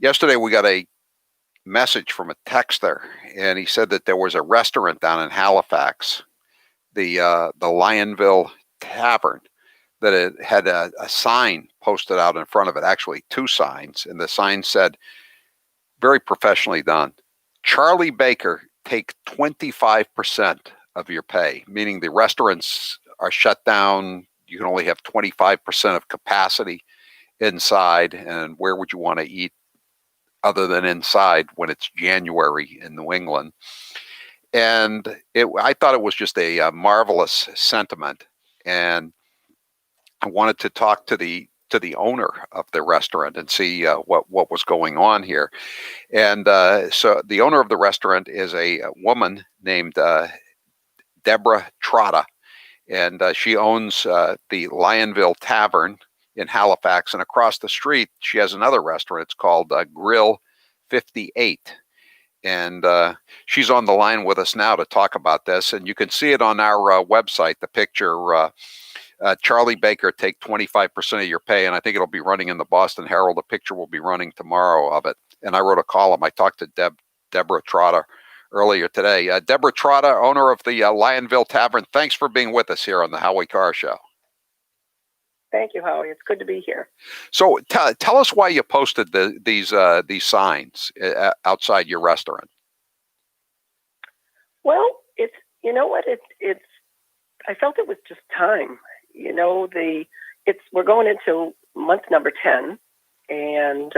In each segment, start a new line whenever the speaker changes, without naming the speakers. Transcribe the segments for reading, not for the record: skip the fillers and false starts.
Yesterday we got a message from a texter, and he said that there was a restaurant down in Halifax, the Lyonville Tavern, that it had a sign posted out in front of it, actually two signs, and the sign said, very professionally done, Charlie Baker, take 25% of your pay, meaning the restaurants are shut down. You can only have 25% of capacity inside, and where would you want to eat other than inside when it's January in New England? And I thought it was just a marvelous sentiment, and I wanted to talk to the owner of the restaurant and see what was going on here. And so the owner of the restaurant is a woman named Deborah Trotta, and she owns the Lyonville Tavern in Halifax, and across the street she has another restaurant. It's called Grill 58. And she's on the line with us now to talk about this. And you can see it on our website, the picture, Charlie Baker, take 25% of your pay. And I think it'll be running in the Boston Herald. The picture will be running tomorrow of it. And I wrote a column. I talked to Deborah Trotta earlier today. Deborah Trotta, owner of the Lyonville Tavern, thanks for being with us here on the Howie Carr Show.
Thank you, Howie. It's good to be here.
So tell us why you posted these signs outside your restaurant.
Well, it's, you know what, it's I felt it was just time. You know, we're going into month number 10, and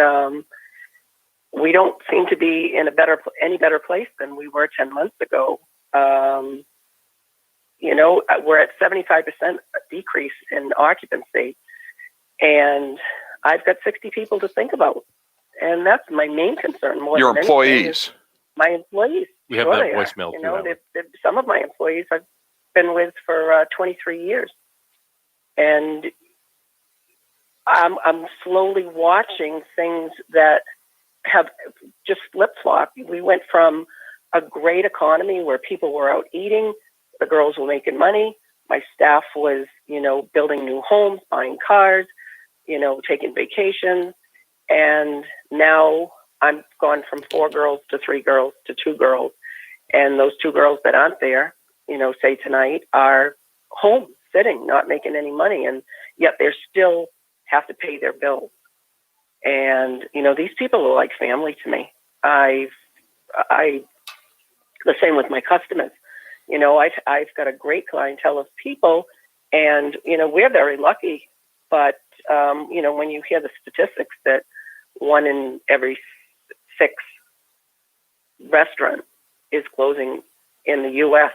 we don't seem to be in any better place than we were 10 months ago. You know, we're at 75% decrease in occupancy, and I've got 60 people to think about, and that's my main concern. More
your
than
employees.
My employees.
We have that voicemail too.
You know, some of my employees I've been with for 23 years, and I'm slowly watching things that have just flip-flopped. We went from a great economy where people were out eating, the girls were making money, my staff was, you know, building new homes, buying cars, you know, taking vacations, and now I'm gone from 4 girls to 3 girls to 2 girls, and those 2 girls that aren't there, you know, say tonight, are home sitting, not making any money, and yet they still have to pay their bills. And, you know, these people are like family to me. The same with my customers. You know, I've got a great clientele of people, and, you know, we're very lucky. But, you know, when you hear the statistics that 1 in every 6 restaurant is closing in the U.S.,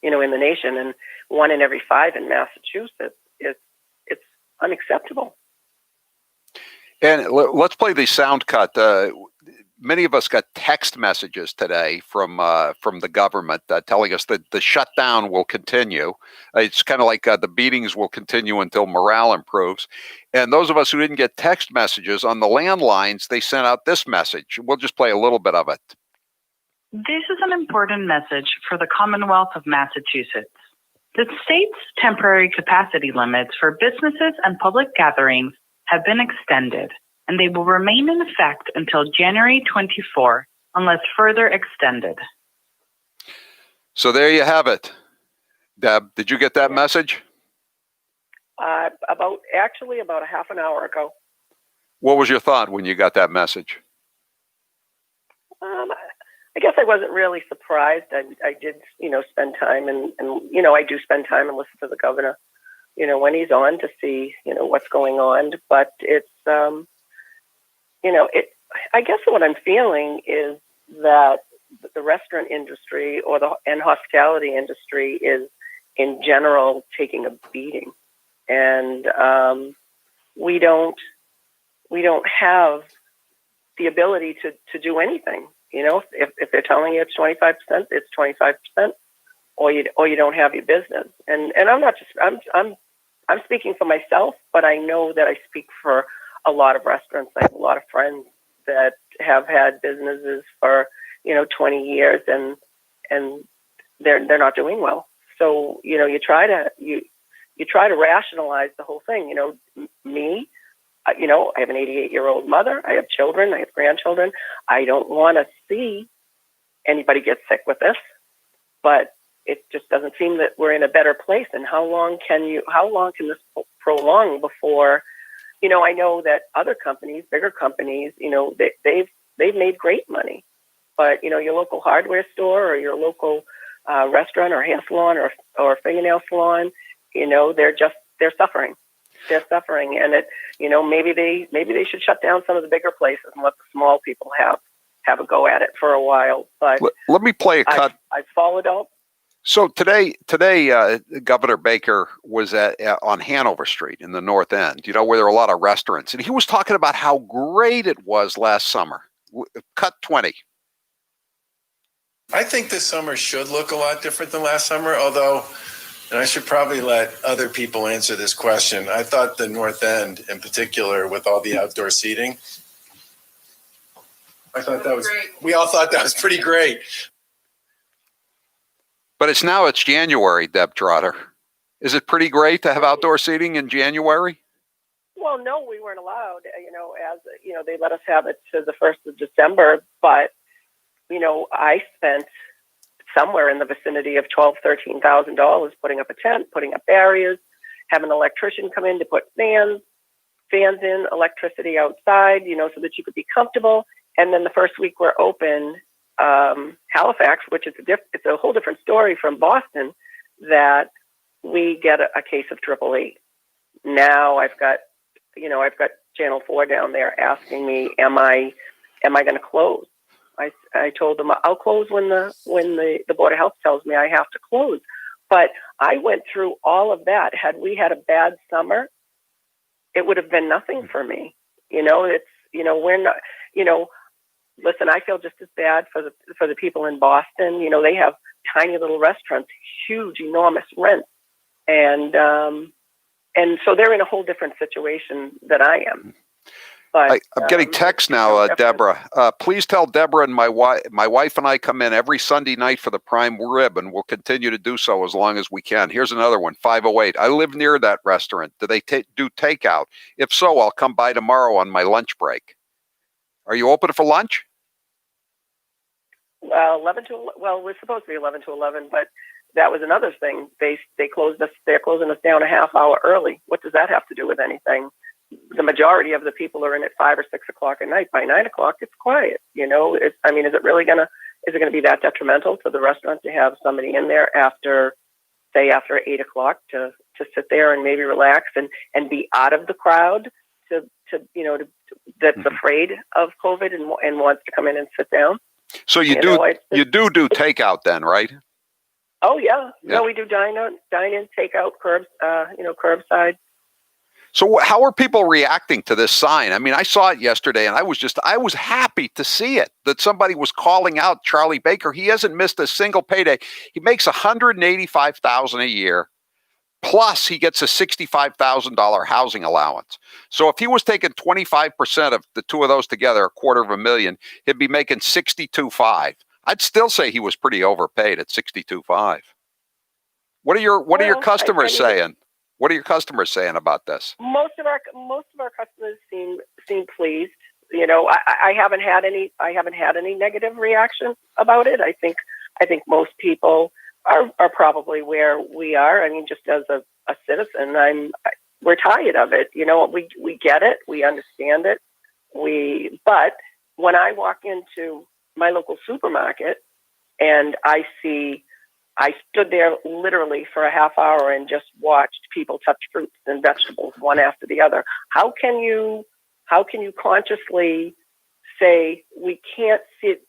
you know, in the nation, and 1 in every 5 in Massachusetts, it's unacceptable.
And let's play the sound cut. Many of us got text messages today from the government telling us that the shutdown will continue. It's kind of like the beatings will continue until morale improves. And those of us who didn't get text messages on the landlines, they sent out this message. We'll just play a little bit of it.
This is an important message for the Commonwealth of Massachusetts. The state's temporary capacity limits for businesses and public gatherings have been extended, and they will remain in effect until January 24, unless further extended.
So there you have it. Deb, did you get that message?
About a half an hour ago.
What was your thought when you got that message?
I guess I wasn't really surprised. I did, you know, spend time and, you know, I do spend time and listen to the governor, you know, when he's on to see, you know, what's going on. But it's, you know, I guess what I'm feeling is that the restaurant industry and hospitality industry is in general taking a beating. And we don't have the ability to do anything. You know, if they're telling you it's 25%, it's 25%, or you don't have your business. And I'm speaking for myself, but I know that I speak for a lot of restaurants. I have a lot of friends that have had businesses for, you know, 20 years, and they're not doing well. So, you know, you try to rationalize the whole thing. You know, me, I have an 88-year-old mother. I have children. I have grandchildren. I don't want to see anybody get sick with this, but it just doesn't seem that we're in a better place. And how long can this prolong before, I know that other companies, bigger companies, they've made great money, but, your local hardware store or your local restaurant or hair salon or fingernail salon, they're suffering. They're suffering. And maybe they should shut down some of the bigger places and let the small people have a go at it for a while. But
let me play a cut.
I've followed up.
So today, Governor Baker was on Hanover Street in the North End, where there are a lot of restaurants, and he was talking about how great it was last summer. Cut 20.
I think this summer should look a lot different than last summer, although, and I should probably let other people answer this question, I thought the North End in particular, with all the outdoor seating, we all thought that was pretty great.
But it's January, Deb Trotter. Is it pretty great to have outdoor seating in January?
Well, no, we weren't allowed, they let us have it to the 1st of December, but, I spent somewhere in the vicinity of $12,000-$13,000 putting up a tent, putting up barriers, having an electrician come in to put fans in, electricity outside, so that you could be comfortable. And then the first week we're open, Halifax, which is it's a whole different story from Boston, that we get a case of 888. Now I've got Channel 4 down there asking me, am I going to close? I told them I'll close when the Board of Health tells me I have to close. But I went through all of that. Had we had a bad summer, it would have been nothing for me. We're not, listen, I feel just as bad for the people in Boston. They have tiny little restaurants, huge, enormous rents. And so they're in a whole different situation than I am. But
I'm getting texts now, Deborah. Please tell Deborah and my wife and I come in every Sunday night for the prime rib, and we'll continue to do so as long as we can. Here's another one, 508. I live near that restaurant. Do they do takeout? If so, I'll come by tomorrow on my lunch break. Are you open for lunch?
11 to we're supposed to be 11 to 11, but that was another thing. They closed us. They're closing us down a half hour early. What does that have to do with anything? The majority of the people are in at 5 or 6 o'clock at night. By 9 o'clock, it's quiet. Is it really gonna be that detrimental to the restaurant to have somebody in there after 8 o'clock to sit there and maybe relax and be out of the crowd that's afraid of COVID and wants to come in and sit down?
So you do takeout then, right?
Oh yeah. No, we do dine in, takeout, curbside.
So how are people reacting to this sign? I mean, I saw it yesterday and I was happy to see it, that somebody was calling out Charlie Baker. He hasn't missed a single payday. He makes $185,000 a year. Plus he gets a $65,000 housing allowance. So if he was taking 25% of the two of those together, $250,000, he'd be making $62,500. I'd still say he was pretty overpaid at $62,500. What are your customers saying? What are your customers saying about this?
Most of our customers seem pleased. I haven't had any negative reaction about it. I think most people are probably where we are. I mean, just as a citizen, we're tired of it. We get it, we understand it. But when I walk into my local supermarket and I stood there literally for a half hour and just watched people touch fruits and vegetables one after the other. How can you consciously say we can't sit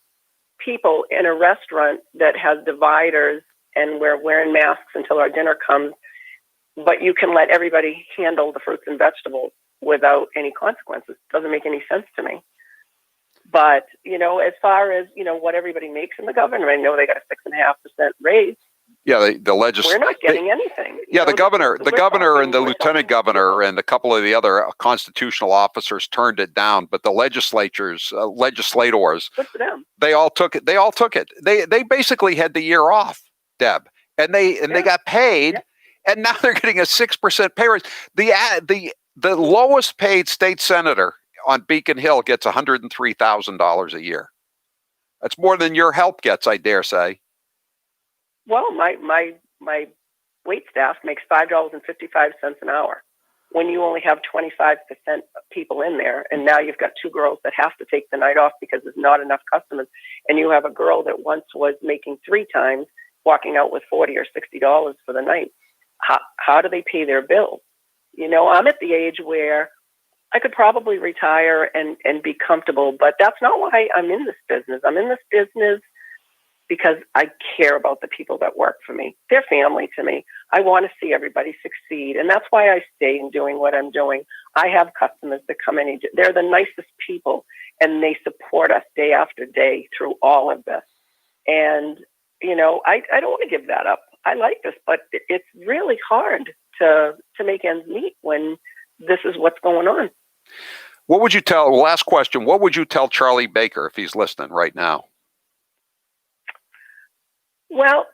people in a restaurant that has dividers and we're wearing masks until our dinner comes, but you can let everybody handle the fruits and vegetables without any consequences? Doesn't make any sense to me. But, as far as, what everybody makes in the government, I know they got a 6.5% raise.
Yeah, the
legislature. We're not getting anything.
Yeah, the governor and the lieutenant governor and a couple of the other constitutional officers turned it down, but the legislators,
good for them.
They all took it. They basically had the year off, Deb, and they got paid, and now they're getting a 6% pay raise. The The lowest paid state senator on Beacon Hill gets $103,000 a year. That's more than your help gets, I dare say.
Well, my wait staff makes $5.55 an hour. When you only have 25% people in there, and now you've got two girls that have to take the night off because there's not enough customers, and you have a girl that once was making 3 times, walking out with $40 or $60 for the night. How do they pay their bills? You know, I'm at the age where I could probably retire and be comfortable, but that's not why I'm in this business. I'm in this business because I care about the people that work for me. They're family to me. I want to see everybody succeed, and that's why I stay in doing what I'm doing. I have customers that come in. They're the nicest people, and they support us day after day through all of this. And, you know, I don't want to give that up. I like this, but it's really hard to make ends meet when this is what's going on.
What would you tell, last question, what would you tell Charlie Baker if he's listening right now?
Well,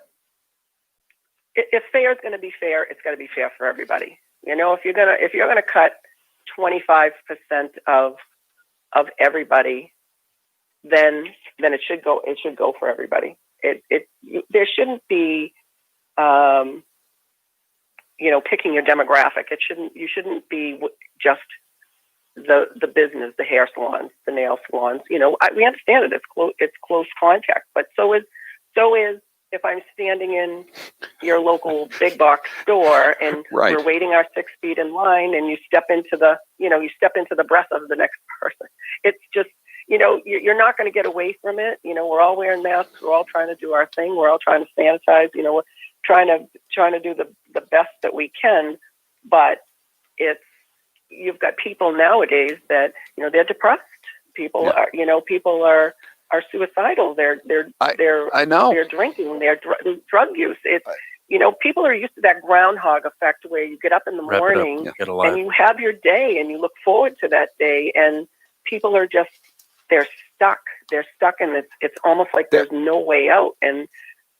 if fair is going to be fair, it's got to be fair for everybody. You know, if you're gonna cut 25% of everybody, then it should go for everybody. There shouldn't be, you know, picking your demographic. You shouldn't be just the business, the hair salons, the nail salons. You know, we understand it. It's close contact, but so is if I'm standing in your local big box store and
Right.
we're waiting our 6 feet in line, and you step into the breath of the next person. It's just, you know, you're not going to get away from it. You know, we're all wearing masks. We're all trying to do our thing. We're all trying to sanitize. You know, we're trying to do the best that we can. But you've got people nowadays that, you know, they're depressed. People are suicidal.
I know.
They're drinking. They're drug use. It's, you know, people are used to that groundhog effect where you get up in the morning and you have your day and you look forward to that day, and people are just, they're stuck, and it's almost like there's no way out. And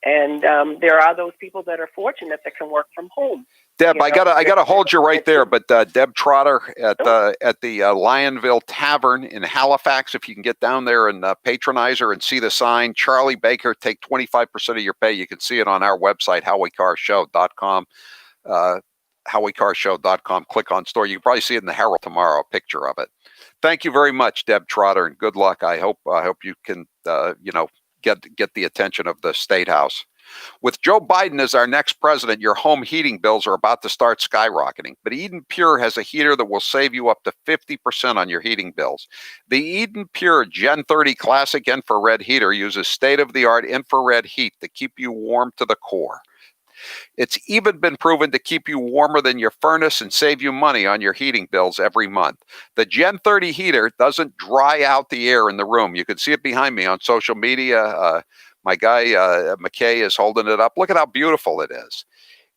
there are those people that are fortunate that can work from home.
Deb,
You know,
I gotta hold you right there. But Deb Trotta at the Lyonville Tavern in Halifax, if you can get down there and patronize her and see the sign, Charlie Baker, take 25% of your pay. You can see it on our website, HowieCarrShow.com. HowieCarrShow.com. Click on store. You can probably see it in the Herald tomorrow, a picture of it. Thank you very much, Deb Trotta, and good luck. I hope you can get the attention of the State House. With Joe Biden as our next president, your home heating bills are about to start skyrocketing. But Eden Pure has a heater that will save you up to 50% on your heating bills. The Eden Pure Gen 30 Classic Infrared Heater uses state-of-the-art infrared heat to keep you warm to the core. It's even been proven to keep you warmer than your furnace and save you money on your heating bills every month. The Gen 30 heater doesn't dry out the air in the room. You can see it behind me on social media. My guy, McKay, is holding it up. Look at how beautiful it is.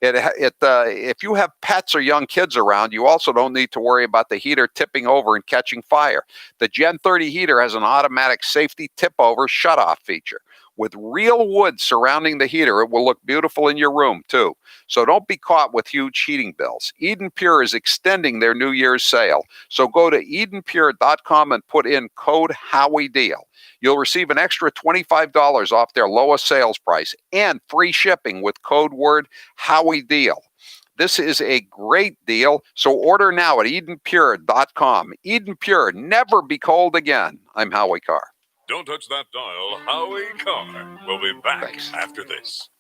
If you have pets or young kids around, you also don't need to worry about the heater tipping over and catching fire. The Gen 30 heater has an automatic safety tip-over shut-off feature. With real wood surrounding the heater, it will look beautiful in your room, too. So don't be caught with huge heating bills. Eden Pure is extending their New Year's sale. So go to EdenPure.com and put in code HowieDeal. You'll receive an extra $25 off their lowest sales price and free shipping with code word HowieDeal. This is a great deal, so order now at EdenPure.com. Eden Pure, never be cold again. I'm Howie Carr.
Don't touch that dial. Howie Carr will be back after this.